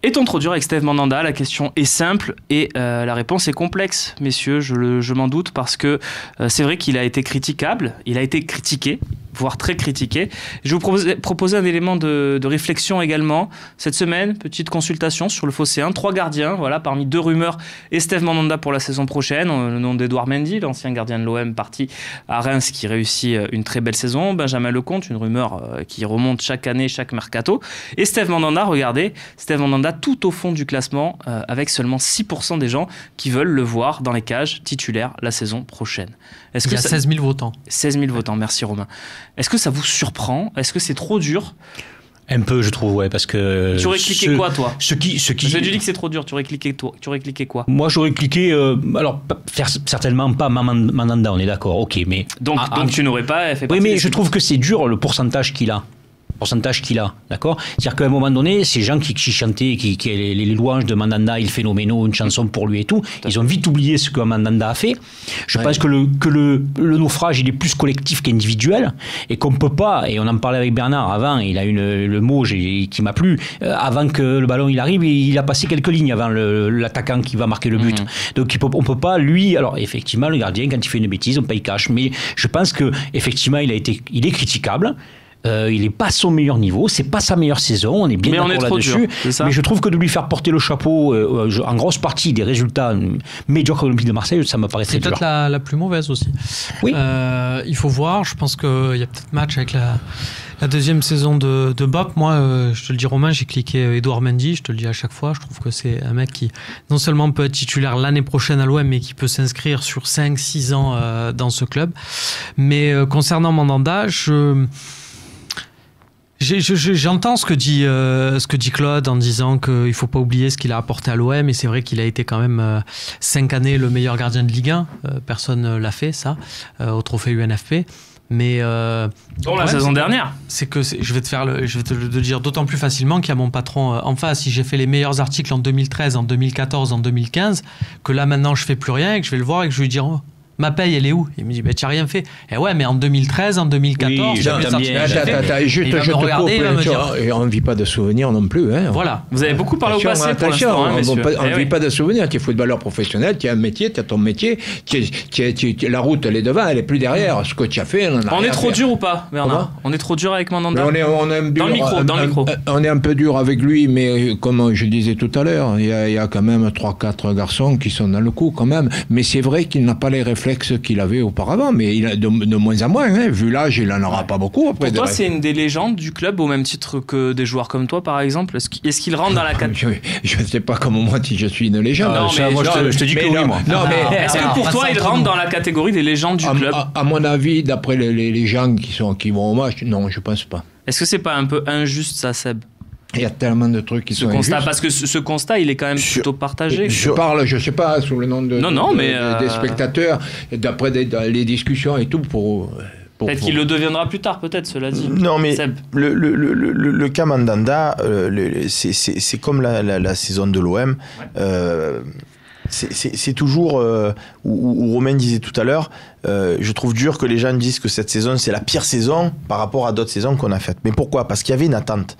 Est-on trop dur avec Steve Mandanda? La question est simple et la réponse est complexe, messieurs, je m'en doute, parce que c'est vrai qu'il a été critiquable, il a été critiqué, voire très critiqué. Je vais vous proposer un élément de réflexion également. Cette semaine, petite consultation sur le Phocéen. 3 gardiens, voilà, parmi 2 rumeurs, et Steve Mandanda pour la saison prochaine. Le nom d'Edouard Mendy, l'ancien gardien de l'OM parti à Reims, qui réussit une très belle saison. Benjamin Lecomte, une rumeur qui remonte chaque année, chaque mercato. Et Steve Mandanda, regardez, Steve Mandanda tout au fond du classement, avec seulement 6% des gens qui veulent le voir dans les cages titulaires la saison prochaine. Il y a 16 000 votants. 16 000 votants, merci Romain. Est-ce que ça vous surprend? Est-ce que c'est trop dur? Un peu, je trouve, ouais, parce que... Tu aurais cliqué quoi, toi? Je dis que c'est trop dur, tu aurais cliqué quoi? Moi, j'aurais cliqué... alors, certainement pas Mandanda, on est d'accord, ok, mais... Donc tu n'aurais pas fait partie... Oui, mais je trouve que c'est dur, le pourcentage qu'il a, d'accord? C'est-à-dire qu'à un moment donné, ces gens qui chantaient les louanges de Mandanda, il phénoménal, une chanson pour lui et tout, ils ont vite oublié ce que Mandanda a fait. Je pense que le naufrage, il est plus collectif qu'individuel, et qu'on peut pas, et on en parlait avec Bernard avant, il a eu le mot qui m'a plu, avant que le ballon il arrive, il a passé quelques lignes avant l'attaquant qui va marquer le but. Donc on peut pas, lui, alors effectivement, le gardien, quand il fait une bêtise, on paye cash, mais je pense que effectivement, il est critiquable. Il n'est pas à son meilleur niveau, c'est pas sa meilleure saison, on est bien d'accord là-dessus. Mais je trouve que de lui faire porter le chapeau en grosse partie des résultats médiocres de l'Olympique de Marseille, ça me paraît très dur. C'est peut-être la plus mauvaise aussi. Oui. Il faut voir, je pense qu'il y a peut-être match avec la deuxième saison de Bop. Moi, je te le dis Romain, j'ai cliqué Edouard Mendy, je te le dis à chaque fois, je trouve que c'est un mec qui non seulement peut être titulaire l'année prochaine à l'OM, mais qui peut s'inscrire sur 5-6 ans dans ce club. Mais concernant Mandanda, j'entends ce que dit Claude en disant qu'il ne faut pas oublier ce qu'il a apporté à l'OM, et c'est vrai qu'il a été quand même 5 années le meilleur gardien de Ligue 1. Personne ne l'a fait, ça, au trophée UNFP. Mais la saison dernière. C'est que je vais te le dire d'autant plus facilement qu'il y a mon patron en face. Si j'ai fait les meilleurs articles en 2013, en 2014, en 2015, que là maintenant je fais plus rien et que je vais le voir et que je vais lui dire ma paye, elle est où? Il me dit, tu n'as rien fait. Et ouais, mais en 2013, en 2014, je te coupe. On ne vit pas de souvenirs non plus. Hein. Voilà. Vous avez beaucoup parlé au passé pour l'instant. On ne vit pas de souvenirs. Tu es footballeur professionnel, tu as un métier, tu as ton métier. La route, elle est devant, elle n'est plus derrière. Ce que tu as fait, on est trop dur ou pas, Bernard? On est trop dur avec Mandanda? Dans le micro. On est un peu dur avec lui, mais comme je disais tout à l'heure, il y a quand même 3-4 garçons qui sont dans le coup quand même. Mais c'est vrai qu'il n'a pas les réflexes qu'il avait auparavant, mais il a de moins en moins. Hein. Vu l'âge, il n'en aura pas beaucoup. Après, pour toi, c'est une des légendes du club, au même titre que des joueurs comme toi, par exemple. Est-ce qu'il rentre dans la catégorie? Je ne sais pas comment moi, si je suis une légende. Je te dis que oui, moi. Est-ce que pour toi, il rentre dans la catégorie des légendes du club? À mon avis, d'après les gens qui vont au match, non, je ne pense pas. Est-ce que c'est pas un peu injuste, ça, Seb? Il y a tellement de trucs qui sont injustes. Parce que ce constat, il est quand même plutôt partagé. Je parle, je ne sais pas, sous le nom des spectateurs, d'après les discussions et tout, peut-être qu'il le deviendra plus tard, peut-être, cela dit. Non, mais le cas Mandanda, c'est comme la saison de l'OM. Ouais. C'est toujours, où Romain disait tout à l'heure, je trouve dur que les gens disent que cette saison, c'est la pire saison par rapport à d'autres saisons qu'on a faites. Mais pourquoi? Parce qu'il y avait une attente.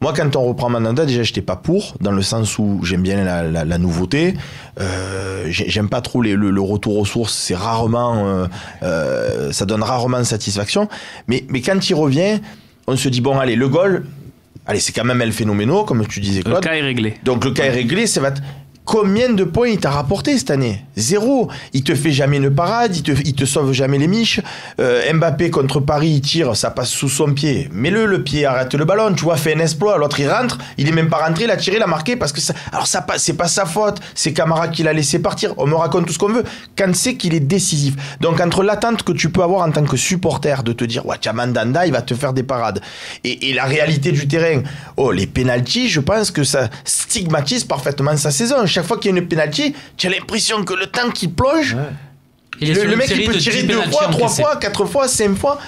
Moi, quand on reprend Mandanda, déjà, j'étais pas pour, dans le sens où j'aime bien la nouveauté. J'aime pas trop le retour aux sources. C'est rarement, ça donne rarement satisfaction. Mais quand il revient, on se dit bon, allez, le goal, c'est quand même El Phénoméno, comme tu disais, Claude. Le cas est réglé. Donc le cas est réglé, ça va. Combien de points il t'a rapporté cette année? 0. Il te fait jamais une parade, il te sauve jamais les miches. Mbappé contre Paris, il tire, ça passe sous son pied. Mets-le, le pied, arrête le ballon. Tu vois, fait un exploit. L'autre, il rentre, il est même pas rentré, il a tiré, il a marqué parce que ça. Alors ça, c'est pas sa faute. C'est Camara qui l'a laissé partir. On me raconte tout ce qu'on veut. Quand c'est qu'il est décisif. Donc entre l'attente que tu peux avoir en tant que supporter de te dire, ouais, tiens, Mandanda, il va te faire des parades. Et la réalité du terrain, les pénaltys, je pense que ça stigmatise parfaitement sa saison. Chaque fois qu'il y a une pénalty, tu as l'impression que le temps qu'il plonge, le mec il peut tirer 2 fois, 3 fois, 4 fois, 5 fois.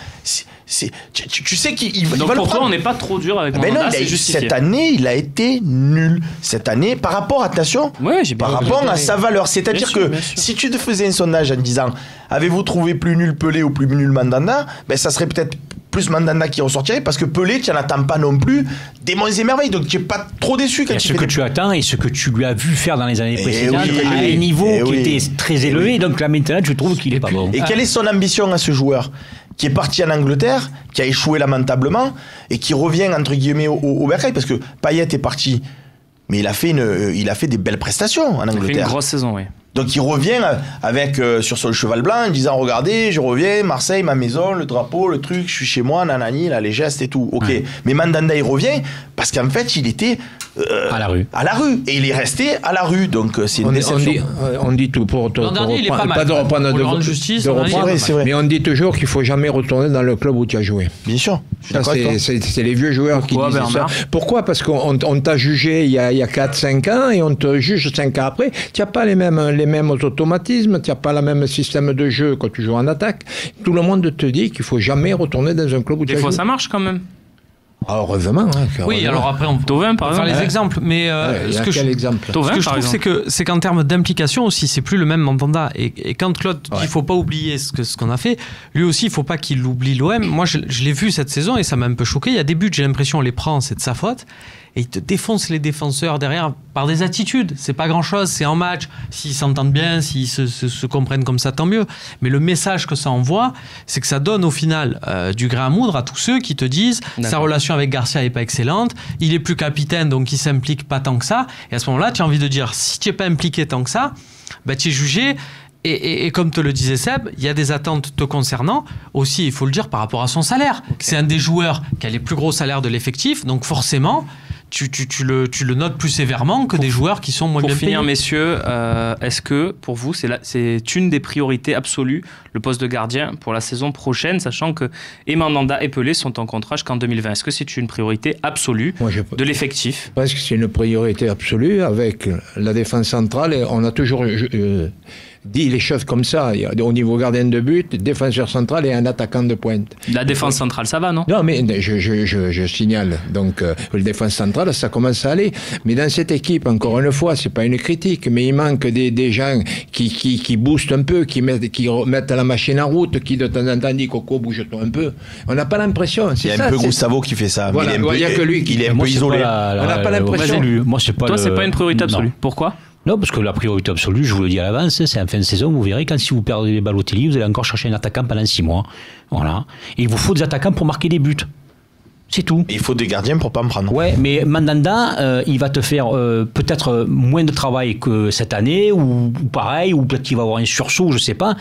Tu sais qu'il va donc le pour prendre. toi, on n'est pas trop dur avec Mandanda, c'est justifié. Cette année, il a été nul. Cette année, par rapport, attention, par rapport à sa valeur. C'est-à-dire que si tu te faisais un sondage en disant avez-vous trouvé plus nul Pelé ou plus nul Mandanda, ça serait peut-être plus Mandanda qui ressortirait, parce que Pelé, tu n'en attends pas non plus des monts et merveilles, donc tu n'es pas trop déçu quand ce que tu attends et ce que tu lui as vu faire dans les années précédentes à un niveau qui était très élevé, donc là maintenant je trouve qu'il est pas bon. Et quelle est son ambition à ce joueur qui est parti en Angleterre, qui a échoué lamentablement et qui revient entre guillemets au bercail, parce que Payet est parti, mais il a fait des belles prestations en Angleterre. Il a fait une grosse saison, oui. Donc il revient avec sur son cheval blanc en disant regardez, je reviens, Marseille, ma maison, le drapeau, le truc, je suis chez moi, nanani, là, les gestes et tout. Ok. Mais Mandanda il revient parce qu'en fait il était à la rue. Et il est resté à la rue. Donc c'est une déception. On dit tout pour l'an dernier, il est pas mal. Pas de reprendre de justice. C'est vrai. Mais on dit toujours qu'il faut jamais retourner dans le club où tu as joué. Bien sûr. Ça, c'est les vieux joueurs qui disent ça. Pourquoi? Parce qu'on t'a jugé il y a 4-5 ans et on te juge 5 ans après. Tu n'as pas les mêmes automatismes, tu n'as pas le même système de jeu quand tu joues en attaque. Tout le monde te dit qu'il ne faut jamais retourner dans un club où tu as joué. Des fois, ça marche quand même. Ah, heureusement. Oui, alors après, on peut Thauvin, par exemple. faire les exemples. Mais ce que je trouve, c'est qu'en termes d'implication aussi, c'est plus le même Mandanda. Et quand Claude dit qu'il ne faut pas oublier ce qu'on a fait, lui aussi, il ne faut pas qu'il oublie l'OM. Moi, je l'ai vu cette saison et ça m'a un peu choqué. Il y a des buts, j'ai l'impression, on les prend, c'est de sa faute. Et il te défonce les défenseurs derrière par des attitudes. C'est pas grand-chose, c'est en match. S'ils s'entendent bien, s'ils se comprennent comme ça, tant mieux. Mais le message que ça envoie, c'est que ça donne au final du grain à moudre à tous ceux qui te disent sa relation avec Garcia n'est pas excellente, il est plus capitaine, donc il s'implique pas tant que ça. Et à ce moment-là, tu as envie de dire, si tu n'es pas impliqué tant que ça, bah, tu es jugé. Et comme te le disait Seb, il y a des attentes te concernant. Aussi, il faut le dire, par rapport à son salaire. Okay. C'est un des joueurs qui a les plus gros salaires de l'effectif. Donc forcément, tu le notes plus sévèrement que des joueurs qui sont moins bien payés. Pour finir, messieurs, est-ce que pour vous, c'est une des priorités absolues, le poste de gardien pour la saison prochaine, sachant que Mandanda et Pelé sont en contrat jusqu'en 2020? Est-ce que c'est une priorité absolue de l'effectif? Je pense que c'est une priorité absolue avec la défense centrale. Et on a toujours dit les choses comme ça. Au niveau gardien de but, défenseur central et un attaquant de pointe. La défense centrale, ça va, non? Non, mais je signale. Donc, le défense centrale, ça commence à aller. Mais dans cette équipe, encore une fois, c'est pas une critique, mais il manque des gens qui boostent un peu, qui mettent la machine en route, qui de temps en temps disent Coco, bouge-toi un peu. On n'a pas l'impression. Il y a un peu Gustavo qui fait ça. Voilà, il n'y a que lui qui est un peu isolé. On n'a pas l'impression. Moi, c'est pas. Toi, c'est pas une priorité absolue. Pourquoi? Non, parce que la priorité absolue, je vous le dis à l'avance, c'est en fin de saison, vous verrez, quand si vous perdez les Balotelli, vous allez encore chercher un attaquant pendant 6 mois. Voilà. Et il vous faut des attaquants pour marquer des buts. C'est tout. Et il faut des gardiens pour pas me prendre. Ouais, mais Mandanda, il va te faire peut-être moins de travail que cette année, ou pareil, ou peut-être qu'il va avoir un sursaut, je sais pas.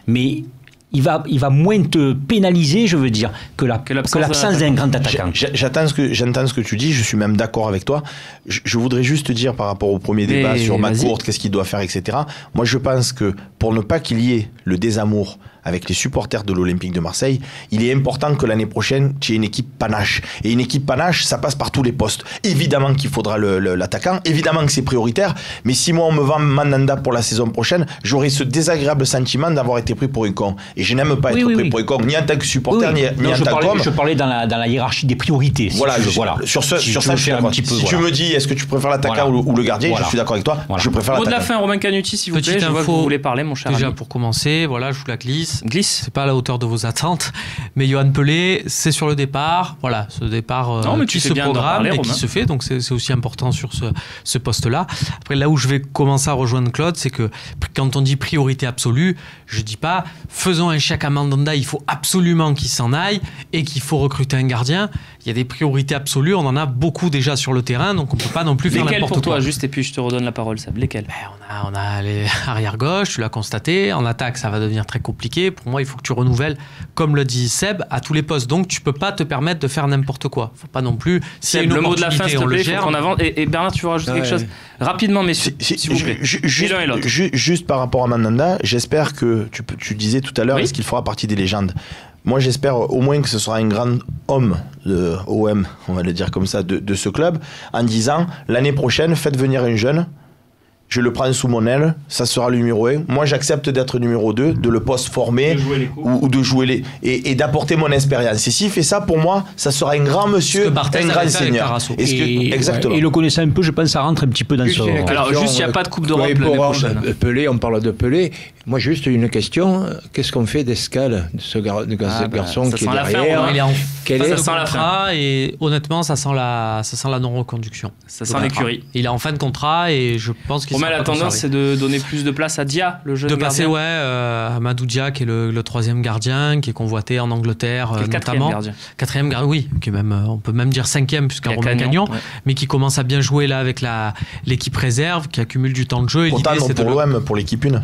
Mais il va moins te pénaliser, je veux dire, que l'absence d'un grand attaquant. J'entends ce que tu dis, je suis même d'accord avec toi. Je voudrais juste te dire par rapport au premier débat sur McCourt, qu'est-ce qu'il doit faire, etc. Moi, je pense que pour ne pas qu'il y ait le désamour avec les supporters de l'Olympique de Marseille, il est important que l'année prochaine, tu aies une équipe panache. Et une équipe panache, ça passe par tous les postes. Évidemment qu'il faudra l'attaquant, évidemment que c'est prioritaire, mais si moi on me vend Mandanda pour la saison prochaine, j'aurai ce désagréable sentiment d'avoir été pris pour un con. Et je n'aime pas être pris pour un con, ni en tant que supporter, ni en tant qu'homme. Je parlais dans la hiérarchie des priorités. Voilà, sur ça, je suis d'accord. Si tu me dis, est-ce que tu préfères l'attaquant ou le gardien, je suis d'accord avec toi, je préfère l'attaquant. Mot de la fin, Romain Canutti, s'il vous plaît, je vois que vous voulez parler, mon cher ami. Déjà, pour commencer, voilà, je vous la glisse. C'est pas à la hauteur de vos attentes, mais Yohan Pelé, c'est sur le départ. Voilà, ce départ qui se programme et qui se fait, donc c'est aussi important sur ce poste-là. Après, là où je vais commencer à rejoindre Claude, c'est que quand on dit priorité absolue, je dis pas faisons un chèque à Mandanda, il faut absolument qu'il s'en aille et qu'il faut recruter un gardien. Il y a des priorités absolues, on en a beaucoup déjà sur le terrain, donc on peut pas non plus faire n'importe quoi. Lesquelles pour toi, juste, et puis je te redonne la parole, Seb, lesquelles? On a les arrière-gauche, tu l'as constaté. En attaque, ça va devenir très compliqué. Pour moi, il faut que tu renouvelles, comme le dit Seb, à tous les postes. Donc, tu peux pas te permettre de faire n'importe quoi. Faut pas non plus. C'est le mot de la fin, s'il te plaît, il faut qu'on avance. Et Bernard, tu veux rajouter quelque chose rapidement, messieurs, s'il vous plaît. Juste par rapport à Mandanda, j'espère que tu disais tout à l'heure, est-ce qu'il fera partie des légendes? Moi, j'espère au moins que ce sera un grand homme de OM, on va le dire comme ça, de ce club, en disant l'année prochaine, faites venir un jeune je le prends sous mon aile, ça sera le numéro 1. Moi, j'accepte d'être numéro 2, de le post-former ou de jouer les et d'apporter mon expérience. Et s'il fait ça, pour moi, ça sera un grand monsieur, un grand seigneur. Exactement. Et le connaissant un peu, je pense, ça rentre un petit peu dans ce... Alors, juste, il n'y a pas de Coupe d'Europe l'année prochaine. Pelé, on parle de Pelé. Moi, juste une question. Qu'est-ce qu'on fait d'Escale, de ce garçon qui est derrière? Il est en fin de contrat et honnêtement, ça sent la non-reconduction. Ça sent l'écurie. Il est en fin de contrat et je pense qu'il la tendance, c'est de donner plus de place à Dia, le jeune gardien. De passer, Amadou Dia, qui est le troisième gardien, qui est convoité en Angleterre, notamment. Quatrième gardien, oui, qui est même, on peut même dire cinquième, puisqu'il y a Romain Gagnon, mais qui commence à bien jouer là avec l'équipe réserve, qui accumule du temps de jeu. Pourtant, pour l'OM, pour l'équipe 1.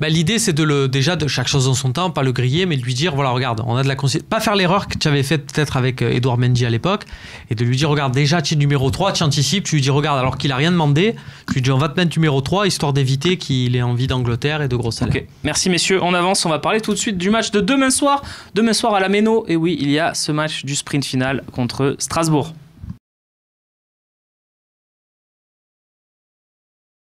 L'idée, c'est déjà de chaque chose en son temps, pas le griller, mais de lui dire, voilà, regarde, on a de la pas faire l'erreur que tu avais faite peut-être avec Edouard Mendy à l'époque, et de lui dire, regarde, déjà, tu es numéro 3, tu anticipes, tu lui dis, regarde, alors qu'il a rien demandé, tu lui dis, on va te mettre numéro 3, histoire d'éviter qu'il ait envie d'Angleterre et de gros salaires. Okay. Merci messieurs, on avance, on va parler tout de suite du match de demain soir à la Méno, et oui, il y a ce match du sprint final contre Strasbourg.